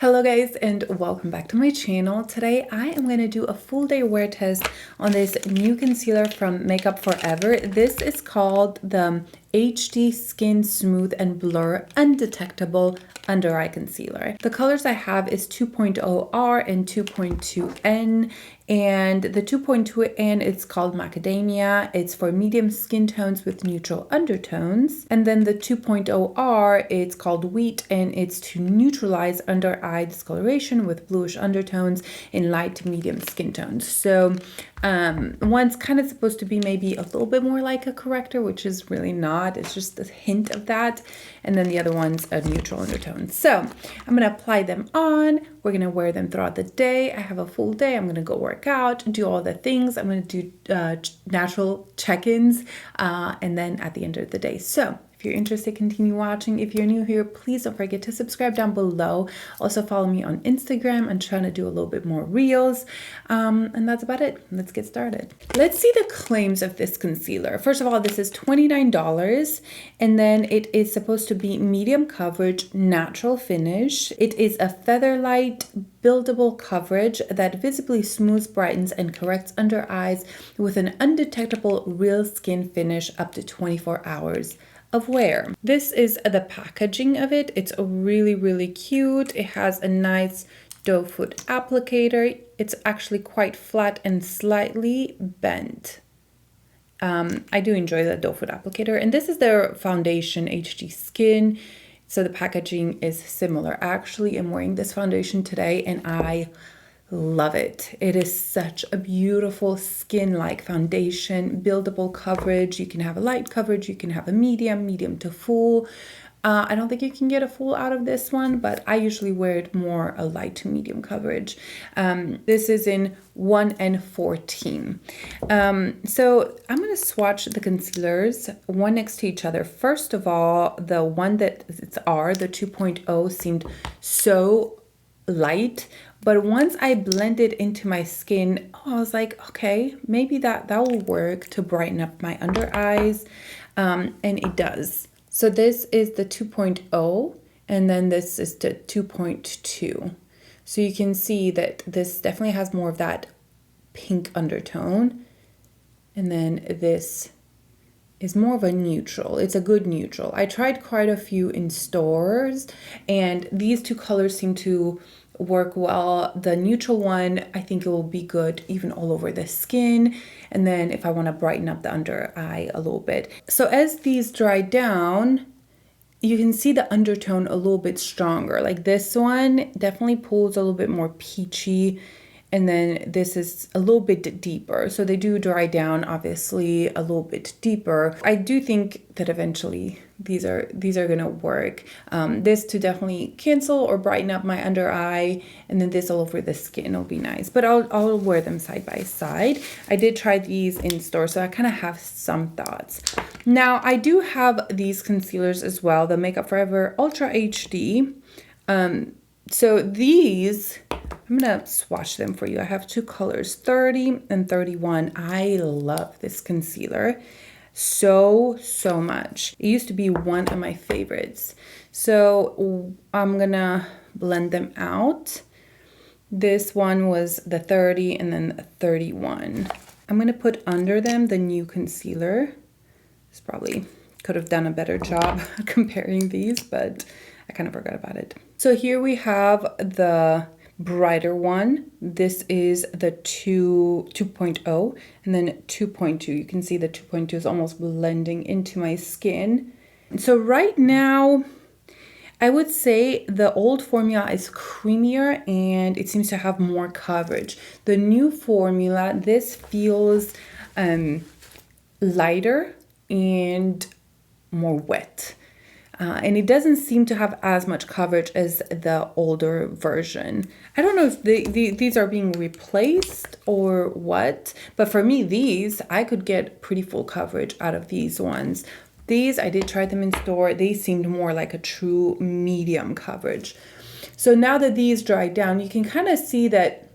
Hello guys and welcome back to my channel. Today I am going to do a full day wear test on this new concealer from Makeup Forever. This is called the HD Skin Smooth and Blur Undetectable Under Eye Concealer. The colors I have is 2.0R and 2.2N, and the 2.2N it's called Macadamia. It's for medium skin tones with neutral undertones. And then the 2.0R it's called Wheat, and it's to neutralize under eye discoloration with bluish undertones in light to medium skin tones. So one's kind of supposed to be maybe a little bit more like a corrector, which is really not. It's just a hint of that. And then the other one's a neutral undertone. So I'm going to apply them on. We're going to wear them throughout the day. I have a full day. I'm going to go work out, do all the things. I'm going to do natural check-ins and then at the end of the day. So if you're interested, continue watching. If you're new here, please don't forget to subscribe down below. Also follow me on Instagram. I'm trying to do a little bit more reels. And that's about it. Let's get started. Let's see the claims of this concealer. First of all, this is $29, and then it is supposed to be medium coverage, natural finish. It is a feather light, buildable coverage that visibly smooths, brightens, and corrects under eyes with an undetectable real skin finish up to 24 hours of wear. This is the packaging of it. It's really cute. It has a nice doe foot applicator. It's actually quite flat and slightly bent. I do enjoy the doe foot applicator. And this is their foundation, HD Skin. So the packaging is similar. Actually, I'm wearing this foundation today and I love it. It is such a beautiful skin-like foundation, buildable coverage. You can have a light coverage, you can have a medium to full. I don't think you can get a full out of this one, but I usually wear it more a light to medium coverage. This is in 1 and 14. So I'm going to swatch the concealers one next to each other. First of all, the one that it's R, the 2.0, seemed so light, but once I blended into my skin, I was like, okay, maybe that will work to brighten up my under eyes, and it does. So this is the 2.0, and then this is the 2.2. So you can see that this definitely has more of that pink undertone, and then this is more of a neutral. It's a good neutral. I tried quite a few in stores, and these two colors seem to work well. The neutral one, I think it will be good even all over the skin. And then if I want to brighten up the under eye a little bit. So as these dry down, you can see the undertone a little bit stronger. Like this one definitely pulls a little bit more peachy. And then this is a little bit deeper. So they do dry down, obviously, a little bit deeper. I do think that eventually these are gonna work. This to definitely cancel or brighten up my under eye, and then this all over the skin will be nice. But I'll wear them side by side. I did try these in store, so I kind of have some thoughts. Now I do have these concealers as well, the Makeup Forever Ultra HD. So these, I'm gonna swatch them for you. I have two colors, 30 and 31. I love this concealer so much. It used to be one of my favorites. So I'm gonna blend them out. This one was the 30 and then the 31. I'm gonna put under them the new concealer. This probably could have done a better job comparing these, but I kind of forgot about it. So here we have the brighter one. This is the 2.0 and then 2.2. You can see the 2.2 is almost blending into my skin. So right now, I would say the old formula is creamier and it seems to have more coverage. The new formula, this feels lighter and more wet. And it doesn't seem to have as much coverage as the older version. I don't know if these are being replaced or what, but for me, these, I could get pretty full coverage out of these ones. These, I did try them in store. They seemed more like a true medium coverage. So now that these dried down, you can kind of see that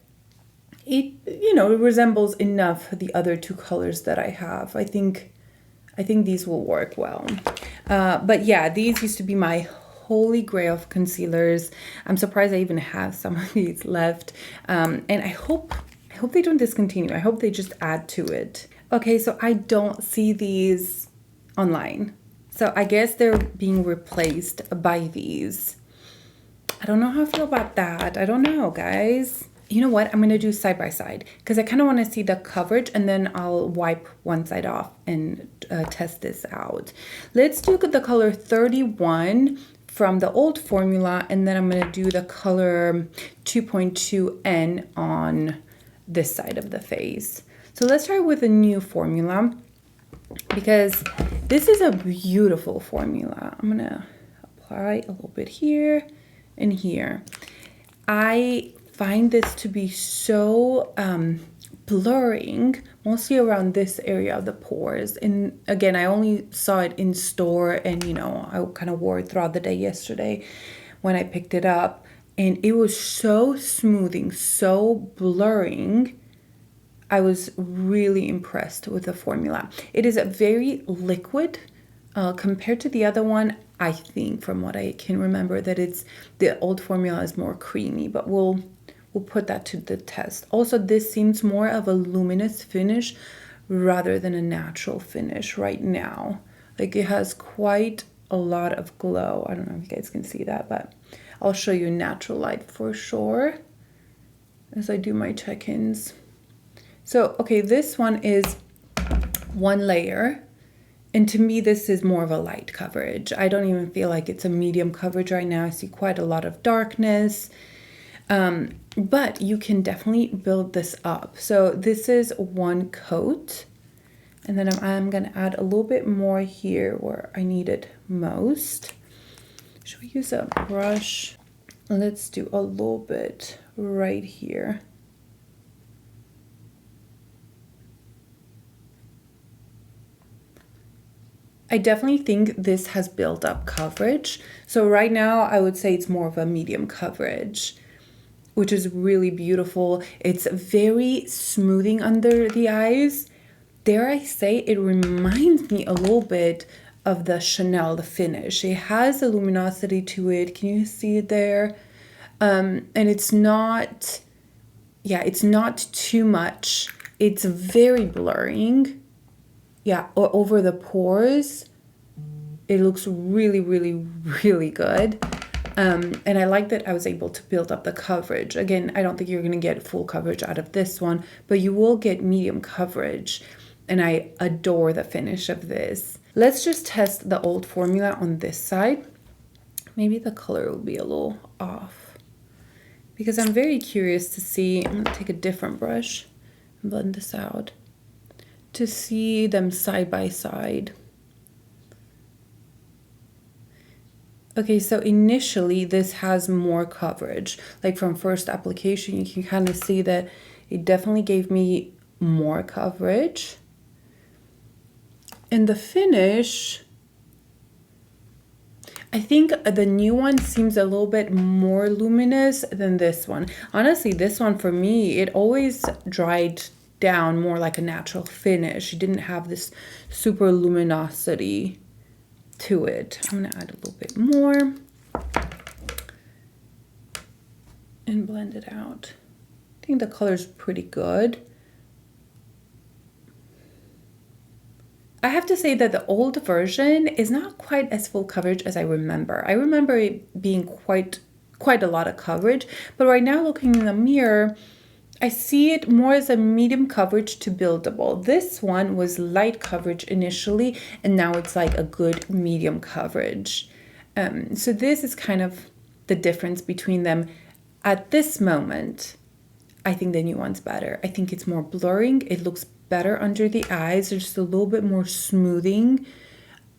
it, it resembles enough the other two colors that I have. I think these will work well. But yeah, these used to be my holy grail of concealers. I'm surprised I even have some of these left. And I hope they don't discontinue. I hope they just add to it. Okay, so I don't see these online. So I guess they're being replaced by these. I don't know how I feel about that. I don't know, guys. You know what? I'm going to do side by side because I kind of want to see the coverage, and then I'll wipe one side off and test this out. Let's do the color 31 from the old formula, and then I'm going to do the color 2.2N on this side of the face. So let's start with a new formula because this is a beautiful formula. I'm going to apply a little bit here and here. I find this to be so blurring, mostly around this area of the pores. And again, I only saw it in store, and you know, I kind of wore it throughout the day yesterday when I picked it up, and it was so smoothing, so blurring. I was really impressed with the formula. It is a very liquid compared to the other one. I think, from what I can remember, that the old formula is more creamy, but we'll put that to the test. Also, this seems more of a luminous finish rather than a natural finish right now. Like, it has quite a lot of glow. I don't know if you guys can see that, but I'll show you natural light for sure as I do my check-ins. So, okay, this one is one layer. And to me, this is more of a light coverage. I don't even feel like it's a medium coverage right now. I see quite a lot of darkness. But you can definitely build this up. So this is one coat. And then I'm going to add a little bit more here where I need it most. Should we use a brush? Let's do a little bit right here. I definitely think this has built up coverage. So right now I would say it's more of a medium coverage, which is really beautiful. It's very smoothing under the eyes. Dare I say, it reminds me a little bit of the Chanel, the finish. It has a luminosity to it. Can you see it there? And it's not, yeah, it's not too much. It's very blurring. Yeah, or over the pores. It looks really, really, really good. And I like that I was able to build up the coverage. Again, I don't think you're going to get full coverage out of this one, but you will get medium coverage. And I adore the finish of this. Let's just test the old formula on this side. Maybe the color will be a little off because I'm very curious to see. I'm going to take a different brush and blend this out to see them side by side. Okay, so initially this has more coverage. Like from first application, you can kind of see that it definitely gave me more coverage. And the finish, I think the new one seems a little bit more luminous than this one. Honestly, this one for me, it always dried down more like a natural finish. It didn't have this super luminosity to it. I'm gonna add a little bit more and blend it out. I think the color's pretty good. I have to say that the old version is not quite as full coverage as I remember. I remember it being quite a lot of coverage, but right now looking in the mirror, I see it more as a medium coverage to buildable. This one was light coverage initially, and now it's like a good medium coverage. So this is kind of the difference between them. At this moment, I think the new one's better. I think it's more blurring. It looks better under the eyes. There's just a little bit more smoothing.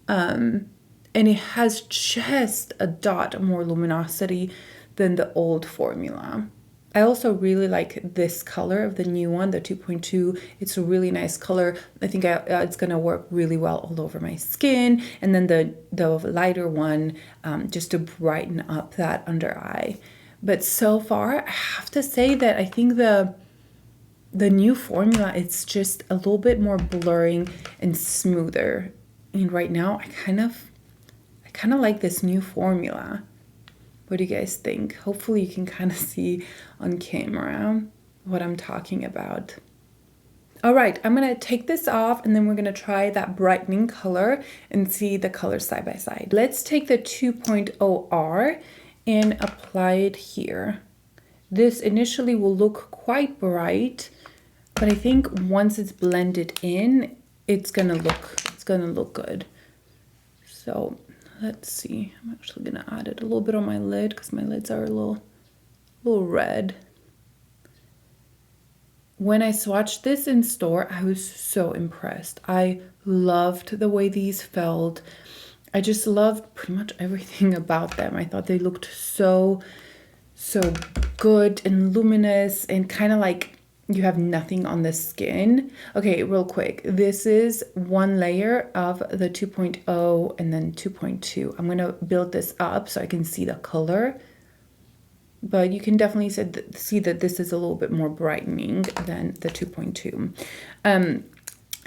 And it has just a dot more luminosity than the old formula. I also really like this color of the new one, the 2.2. It's a really nice color. I think it's going to work really well all over my skin. And then the lighter one, just to brighten up that under eye. But so far, I have to say that I think the new formula, it's just a little bit more blurring and smoother. And right now, I kind kind of like this new formula. What do you guys think? Hopefully you can kind of see on camera what I'm talking about. All right, I'm gonna take this off and then we're gonna try that brightening color and see the colors side by side. Let's take the 2.0 R and apply it here. This initially will look quite bright, but I think once it's blended in, it's gonna look good. So let's see. I'm actually gonna add it a little bit on my lid because my lids are a little red. When I swatched this in store, I was so impressed. I loved the way these felt. I just loved pretty much everything about them. I thought they looked so good and luminous and kind of like you have nothing on the skin. Okay, real quick. This is one layer of the 2.0 and then 2.2. I'm going to build this up so I can see the color. But you can definitely see that this is a little bit more brightening than the 2.2.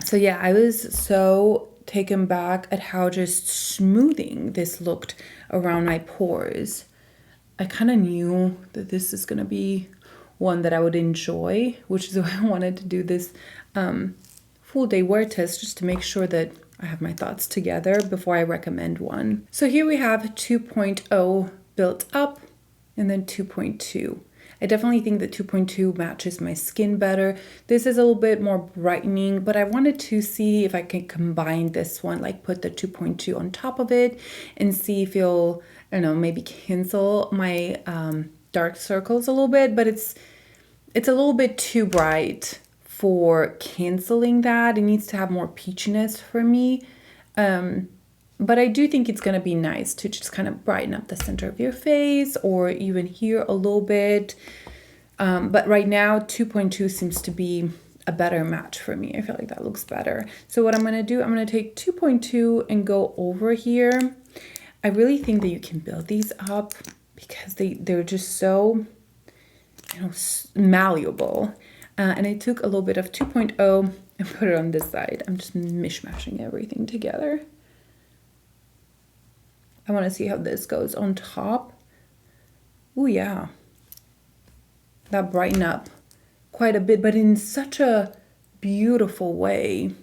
So yeah, I was so taken back at how just smoothing this looked around my pores. I kind of knew that this is going to be one that I would enjoy, which is why I wanted to do this full day wear test, just to make sure that I have my thoughts together before I recommend one. So here we have 2.0 built up and then 2.2. I definitely think that 2.2 matches my skin better. This is a little bit more brightening, but I wanted to see if I can combine this one, like put the 2.2 on top of it and see if it'll, I don't know, maybe cancel my dark circles a little bit, but it's a little bit too bright for canceling that. It needs to have more peachiness for me. But I do think it's going to be nice to just kind of brighten up the center of your face or even here a little bit. But right now, 2.2 seems to be a better match for me. I feel like that looks better. So what I'm going to do, I'm going to take 2.2 and go over here. I really think that you can build these up because they're just so, you know, malleable. And I took a little bit of 2.0 and put it on this side. I'm just mishmashing everything together. I want to see how this goes on top. Oh yeah. That brightened up quite a bit, but in such a beautiful way.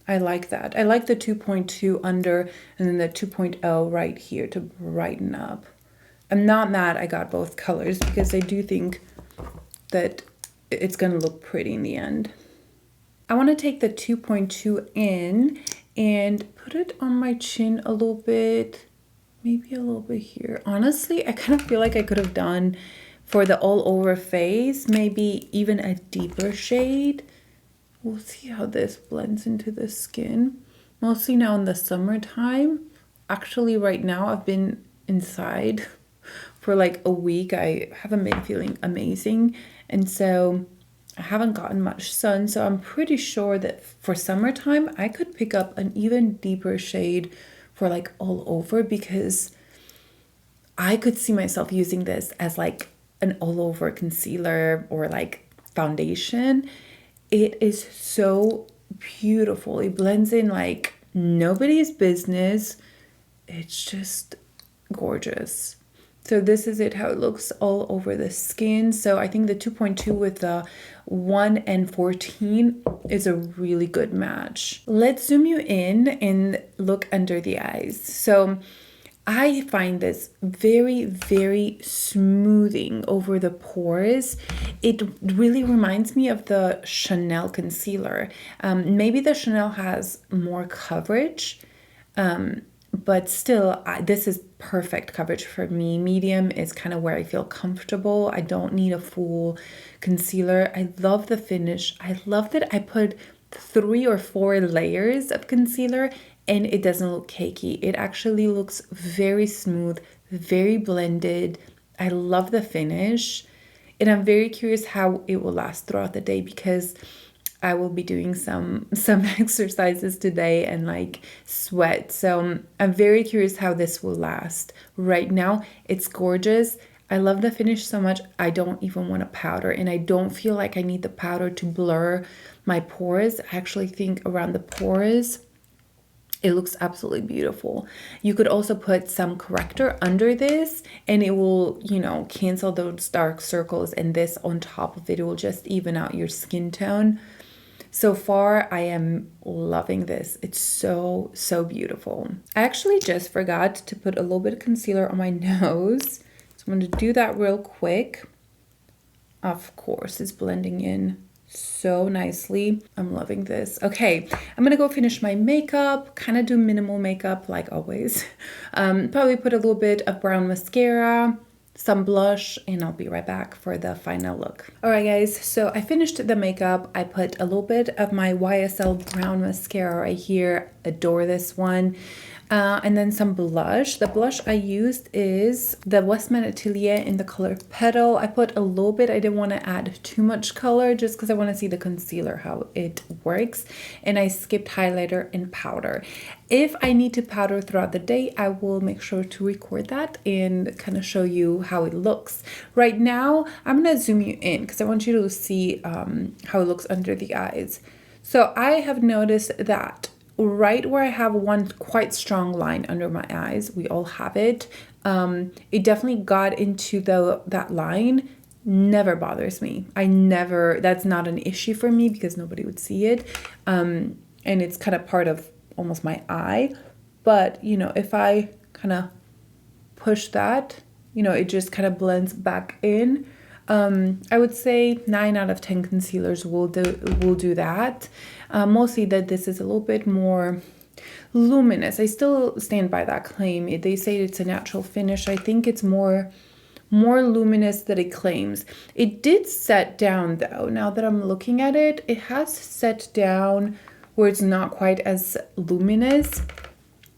I like that. I like the 2.2 under and then the 2.0 right here to brighten up. I'm not mad I got both colors because I do think that it's going to look pretty in the end. I want to take the 2.2 in and put it on my chin a little bit. Maybe a little bit here. Honestly, I kind of feel like I could have done for the all over face, maybe even a deeper shade. We'll see how this blends into the skin. Mostly now in the summertime. Actually, right now I've been inside for like a week. I haven't been feeling amazing. And so I haven't gotten much sun. So I'm pretty sure that for summertime, I could pick up an even deeper shade for like all over, because I could see myself using this as like an all over concealer or like foundation. It is so beautiful. It blends in like nobody's business. It's just gorgeous. So this is it, how it looks all over the skin. So I think the 2.2 with the 1 and 14 is a really good match. Let's zoom you in and look under the eyes. So I find this very, very smoothing over the pores. It really reminds me of the Chanel concealer. Maybe the Chanel has more coverage, but still, this is perfect coverage for me. Medium is kind of where I feel comfortable. I don't need a full concealer. I love the finish. I love that I put 3 or 4 layers of concealer and it doesn't look cakey. It actually looks very smooth, very blended. I love the finish. And I'm very curious how it will last throughout the day, because I will be doing some exercises today and like sweat. So I'm very curious how this will last. Right now, it's gorgeous. I love the finish so much. I don't even want to powder, and I don't feel like I need the powder to blur my pores. I actually think around the pores, It looks absolutely beautiful. You could also put some corrector under this and it will, you know, cancel those dark circles, and this on top of it, it will just even out your skin tone. So far, I am loving this. It's so, so beautiful. I actually just forgot to put a little bit of concealer on my nose. So I'm going to do that real quick. Of course, it's blending in so nicely. I'm loving this. Okay, I'm gonna go finish my makeup, kind of do minimal makeup like always. Probably put a little bit of brown mascara, some blush, and I'll be right back for the final look. All right, guys, so I finished the makeup. I put a little bit of my YSL brown mascara right here. Adore this one. And then some blush. The blush I used is the Westman Atelier in the color Petal. I put a little bit. I didn't want to add too much color just because I want to see the concealer, how it works. And I skipped highlighter and powder. If I need to powder throughout the day, I will make sure to record that and kind of show you how it looks. Right now, I'm going to zoom you in because I want you to see how it looks under the eyes. So I have noticed that right where I have one quite strong line under my eyes, we all have it. It definitely got into that line. Never bothers me. That's not an issue for me because nobody would see it. And it's kind of part of almost my eye. But, you know, if I kind of push that, you know, it just kind of blends back in. I would say 9 out of 10 concealers will do that. Mostly that this is a little bit more luminous. I still stand by that claim. They say it's a natural finish. I think it's more luminous than it claims. It did set down though. Now that I'm looking at it, it has set down where it's not quite as luminous,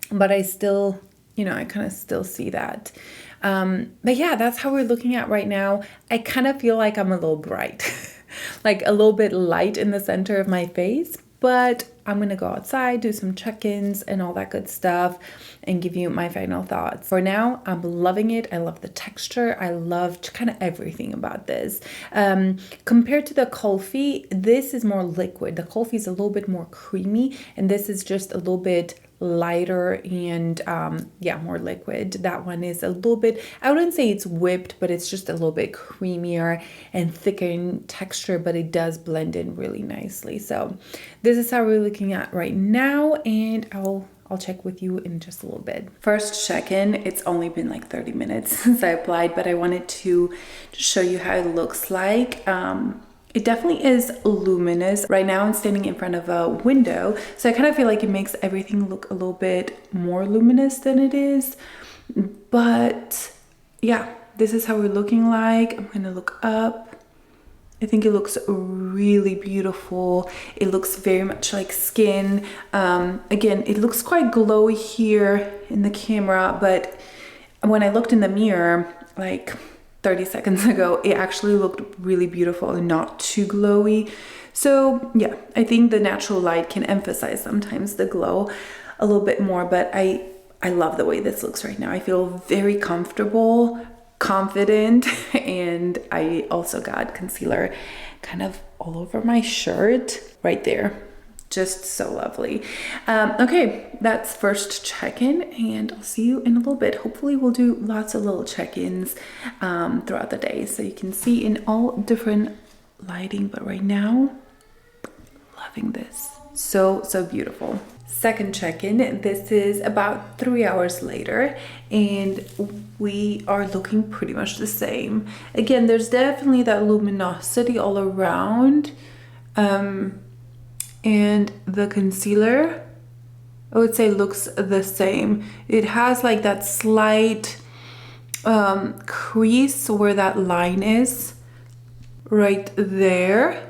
but I still, you know, I kind of still see that. But yeah, that's how we're looking at right now. I kind of feel like I'm a little bright, like a little bit light in the center of my face, but I'm going to go outside, do some check-ins and all that good stuff and give you my final thoughts. For now, I'm loving it. I love the texture. I loved kind of everything about this. Compared to the Kulfi, this is more liquid. The Kulfi is a little bit more creamy and this is just a little bit lighter and yeah, more liquid. That one is a little bit, I wouldn't say it's whipped, but it's just a little bit creamier and thicker in texture, but it does blend in really nicely. So this is how we're looking at right now, and I'll check with you in just a little bit. First check-in, it's only been like 30 minutes since I applied, but I wanted to just show you how it looks like. It definitely is luminous. Right now I'm standing in front of a window, so I kind of feel like it makes everything look a little bit more luminous than it is. But yeah, this is how we're looking like. I'm gonna look up. I think it looks really beautiful. It looks very much like skin. Again, it looks quite glowy here in the camera, but when I looked in the mirror, like 30 seconds ago, it actually looked really beautiful and not too glowy. So yeah, I think the natural light can emphasize sometimes the glow a little bit more, but I love the way this looks right now. I feel very comfortable, confident, and I also got concealer kind of all over my shirt right there. Just so lovely. Okay, that's first check-in, and I'll see you in a little bit. Hopefully we'll do lots of little check-ins throughout the day so you can see in all different lighting, but right now, loving this. So beautiful. Second check-in, this is about 3 hours later, and we are looking pretty much the same. Again, there's definitely that luminosity all around. And the concealer, I would say, looks the same. It has like that slight crease where that line is right there.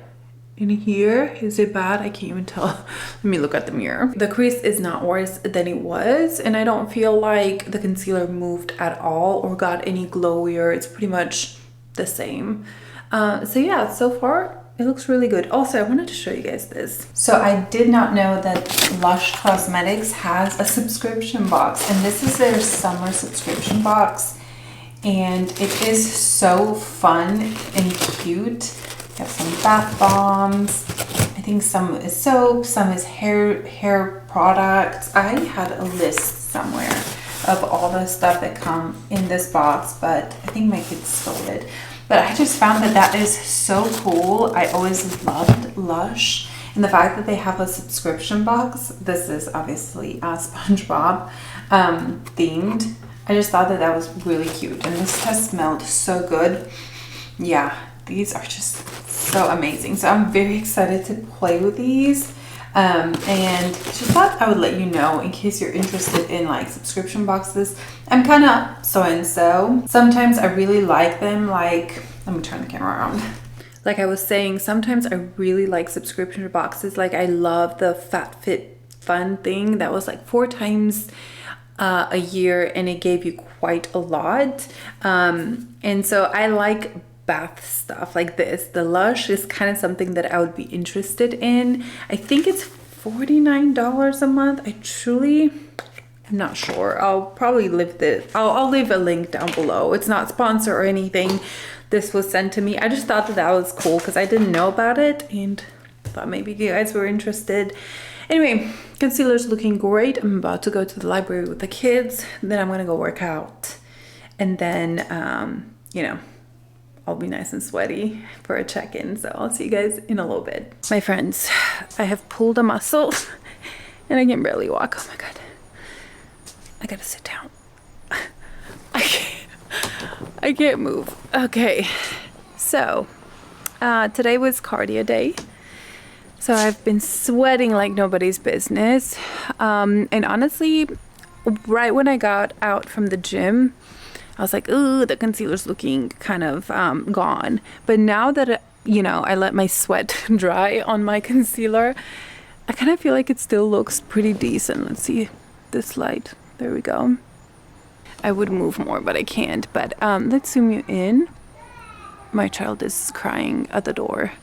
In here, is it bad? I can't even tell. Let me look at the mirror. The crease is not worse than it was, and I don't feel like the concealer moved at all or got any glowier. It's pretty much the same. So yeah, so far, it looks really good. Also, I wanted to show you guys this. So I did not know that Lush Cosmetics has a subscription box, and this is their summer subscription box, and it is so fun and cute. Got some bath bombs. I think some is soap, some is hair products. I had a list somewhere of all the stuff that come in this box, but I think my kids stole it. But I just found that that is so cool. I always loved Lush, and the fact that they have a subscription box. This is obviously SpongeBob themed. I just thought that that was really cute, and this has smelled so good. Yeah, these are just so amazing. So I'm very excited to play with these. And just thought I would let you know in case you're interested in like subscription boxes. I'm kind of so-and-so. Sometimes I really like them. Like, let me turn the camera around. Like I was saying, sometimes I really like subscription boxes. Like I love the FabFitFun thing that was like 4 times a year, and it gave you quite a lot. And so I like bath stuff like this. The Lush is kind of something that I would be interested in. I think it's $49 a month. I'm not sure. I'll probably leave I'll leave a link down below. It's not sponsored or anything. This was sent to me. I just thought that that was cool because I didn't know about it and thought maybe you guys were interested. Anyway, concealer's looking great. I'm about to go to the library with the kids. Then I'm gonna go work out, and then you know, I'll be nice and sweaty for a check-in. So I'll see you guys in a little bit. My friends, I have pulled a muscle and I can barely walk. Oh my God. I gotta sit down. I can't move. Okay. So today was cardio day. So I've been sweating like nobody's business. And honestly, right when I got out from the gym, I was like, ooh, the concealer's looking kind of gone. But now that, you know, I let my sweat dry on my concealer, I kind of feel like it still looks pretty decent. Let's see this light. There we go. I would move more, but I can't. But let's zoom you in. My child is crying at the door.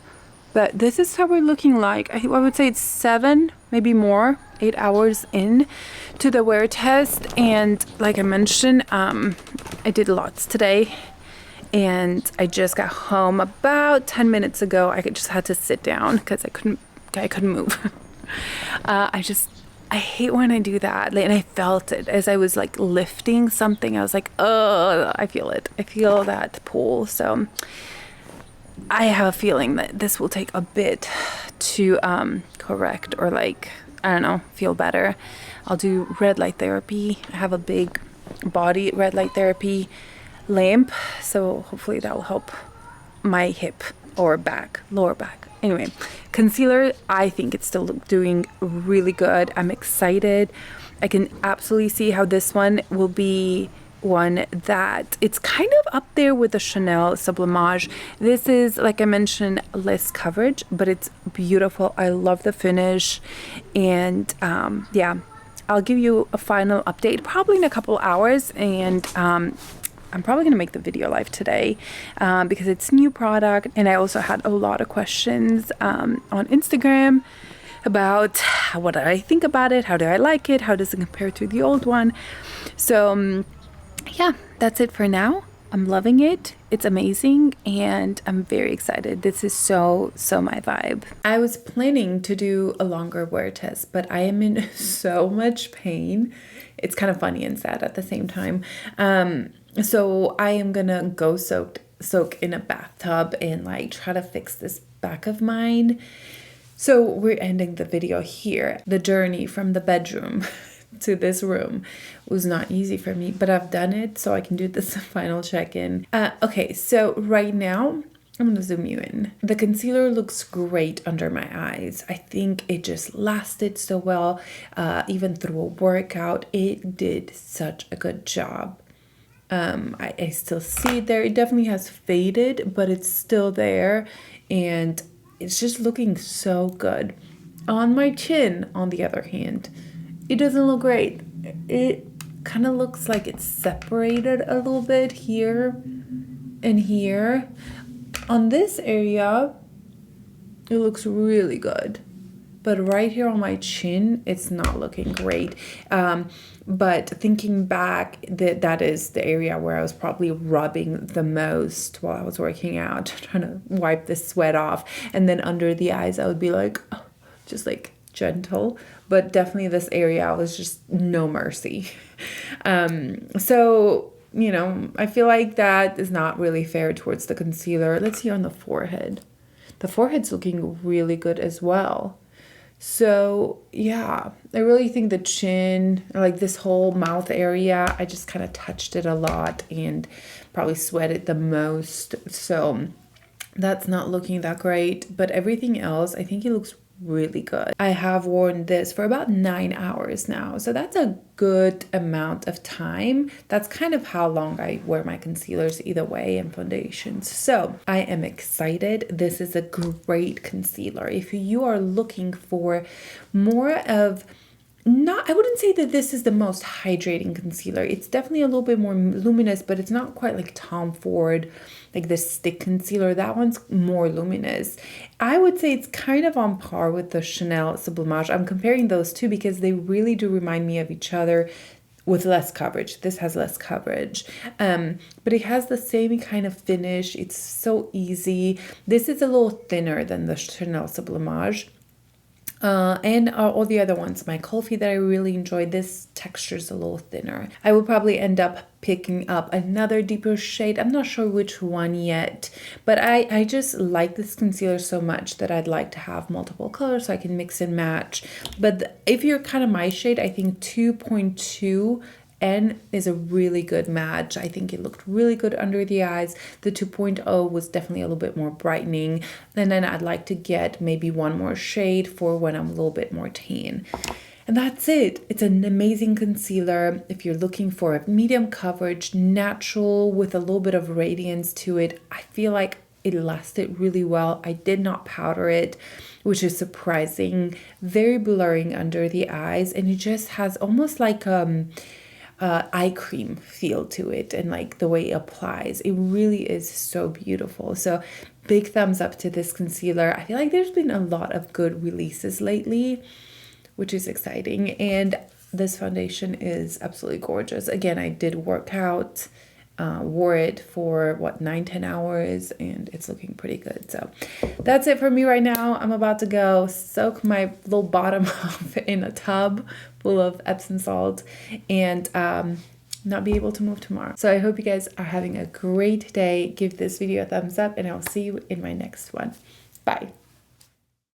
But this is how we're looking like. I would say it's 7, maybe more, 8 hours in to the wear test. And like I mentioned, I did lots today. And I just got home about 10 minutes ago. I just had to sit down because I couldn't move. I hate when I do that. And I felt it as I was like lifting something. I was like, oh, I feel it. I feel that pull. So I have a feeling that this will take a bit to correct or like, I don't know, feel better. I'll do red light therapy. I have a big body red light therapy lamp, so hopefully that will help my hip or back, lower back. Anyway, concealer, I think it's still doing really good. I'm excited. I can absolutely see how this one will be one that it's kind of up there with the Chanel Sublimage. This is, like I mentioned, less coverage, but it's beautiful. I love the finish. And yeah, I'll give you a final update probably in a couple hours. And I'm probably going to make the video live today because it's new product. And I also had a lot of questions on Instagram about what I think about it, how do I like it, how does it compare to the old one. So yeah, that's it for now. I'm loving it. It's amazing and I'm very excited. This is so my vibe. I was planning to do a longer wear test, but I am in so much pain. It's kind of funny and sad at the same time. So I am gonna go soak in a bathtub and like try to fix this back of mine. So we're ending the video here. The journey from the bedroom to this room was not easy for me, but I've done it, so I can do this final check-in. Okay, so right now I'm gonna zoom you in. The concealer looks great under my eyes. I think it just lasted so well, even through a workout. It did such a good job. I still see it there. It definitely has faded, but it's still there, and it's just looking so good. On my chin, on the other hand, it doesn't look great. It kind of looks like it's separated a little bit here and here. On this area, it looks really good. but right here on my chin, it's not looking great. But thinking back, that is the area where I was probably rubbing the most while I was working out, trying to wipe the sweat off. And then under the eyes, I would be like, oh, just like gentle. But definitely this area was just no mercy. So, you know, I feel like that is not really fair towards the concealer. Let's see on the forehead. The forehead's looking really good as well. So yeah, I really think the chin, like this whole mouth area, I just kind of touched it a lot and probably sweated the most. So that's not looking that great, but everything else, I think it looks really good. I have worn this for about 9 hours now, so that's a good amount of time. That's kind of how long I wear my concealers either way, and foundations. So I am excited. This is a great concealer if you are looking for more of, not, I wouldn't say that this is the most hydrating concealer. It's definitely a little bit more luminous, but it's not quite like Tom Ford, like the stick concealer. That one's more luminous. I would say it's kind of on par with the Chanel Sublimage. I'm comparing those two because they really do remind me of each other with less coverage. This has less coverage, but it has the same kind of finish. It's so easy. This is a little thinner than the Chanel Sublimage. And all the other ones, my coffee that I really enjoyed, this texture is a little thinner. I will probably end up picking up another deeper shade. I'm not sure which one yet, but I just like this concealer so much that I'd like to have multiple colors so I can mix and match. But if you're kind of my shade, I think 2.2 N is a really good match. I think it looked really good under the eyes. The 2.0 was definitely a little bit more brightening. And then I'd like to get maybe one more shade for when I'm a little bit more tan. And that's it. It's an amazing concealer. If you're looking for a medium coverage, natural with a little bit of radiance to it, I feel like it lasted really well. I did not powder it, which is surprising. Very blurring under the eyes. And it just has almost like eye cream feel to it, and like the way it applies, it really is so beautiful. So big thumbs up to this concealer. I feel like there's been a lot of good releases lately, which is exciting, and this foundation is absolutely gorgeous. Again, I did work out, wore it for what, 9-10 hours, and it's looking pretty good. So that's it for me right now. I'm about to go soak my little bottom off in a tub full of Epsom salt and not be able to move tomorrow. So I hope you guys are having a great day. Give this video a thumbs up, and I'll see you in my next one. Bye.